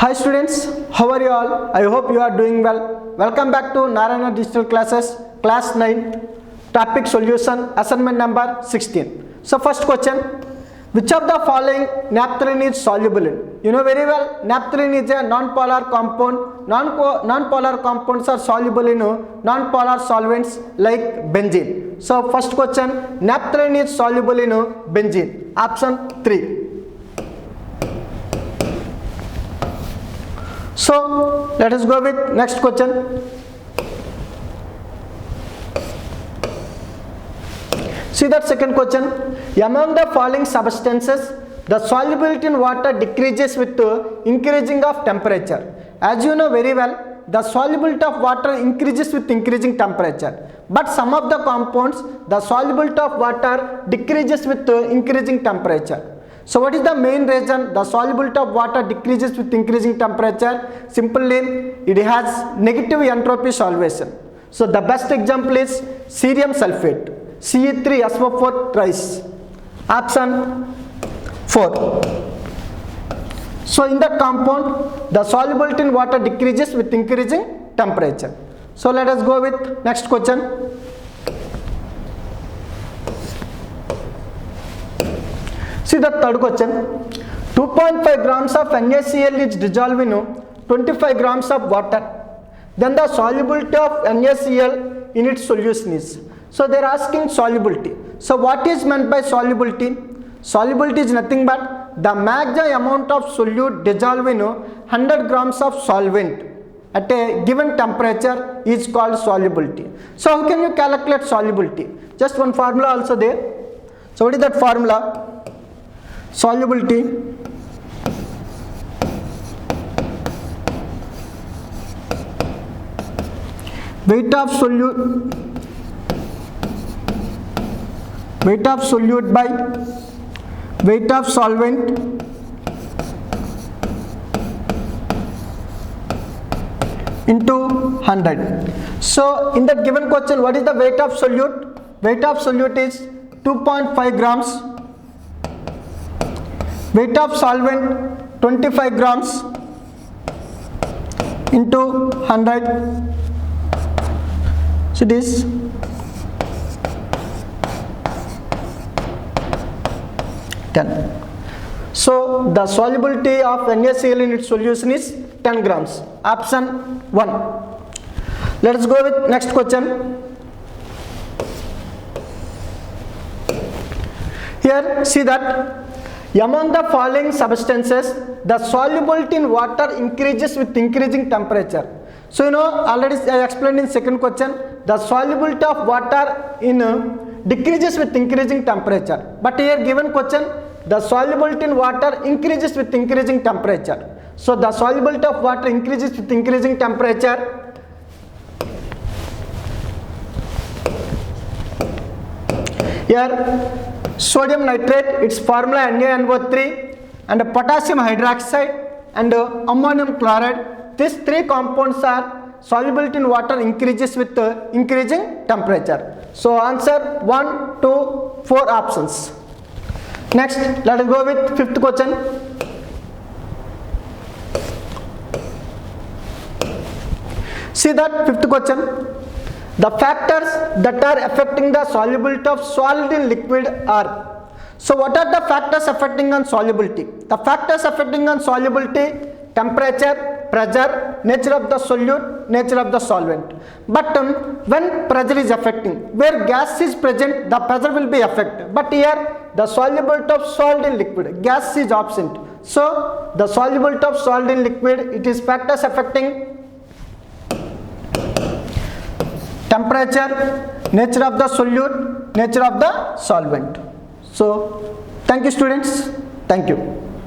Hi students, how are you all? I hope you are doing well. Welcome back to Narayana Digital Classes, class 9, topic solution, assignment number 16. So first question, which of the following naphthalene is soluble in? You know very well, naphthalene is a non-polar compound. Non-polar compounds are soluble in non-polar solvents like benzene. So first question, naphthalene is soluble in benzene. Option 3. So let us go with next question. See that second question. Among the following substances, the solubility in water decreases with increasing of temperature. As you know very well, the solubility of water increases with increasing temperature. But some of the compounds, the solubility of water decreases with increasing temperature. So what is the main reason the solubility of water decreases with increasing temperature? Simply, it has negative entropy solvation. So the best example is cerium sulfate, Ce3SO4 thrice. Option 4. So in that compound, the solubility in water decreases with increasing temperature. So let us go with next question. See the third question. 2.5 grams of NaCl is dissolved in 25 grams of water. Then the solubility of NaCl in its solution is. So they are asking solubility. So what is meant by solubility? Solubility is nothing but the maximum amount of solute dissolved in 100 grams of solvent at a given temperature is called solubility. So how can you calculate solubility? Just one formula also there. So what is that formula? Solubility weight of solute by weight of solvent into 100. So in that given question, what is the weight of solute? Weight of solute is 2.5 grams. Weight of solvent 25 grams into 100. So this 10. So the solubility of NaCl in its solution is 10 grams. Option 1. Let us go with next question. Here see that among the following substances, the solubility in water increases with increasing temperature. So you know already I explained in second question, the solubility of water in decreases with increasing temperature. But here given question, the solubility in water increases with increasing temperature. So the solubility of water increases with increasing temperature. Here sodium nitrate, its formula NaNO3, and potassium hydroxide and ammonium chloride. These three compounds are solubility in water increases with increasing temperature. So answer 1, 2, 4 options. Next, let us go with fifth question. See that fifth question. The factors that are affecting the solubility of solid in liquid are. So what are the factors affecting on solubility? The factors affecting on solubility: temperature, pressure, nature of the solute, nature of the solvent. But when pressure is affecting, where gas is present, the pressure will be affected. But here the solubility of solid in liquid, gas is absent. So the solubility of solid in liquid, it is factors affecting temperature, nature of the solute, nature of the solvent. So thank you students. Thank you.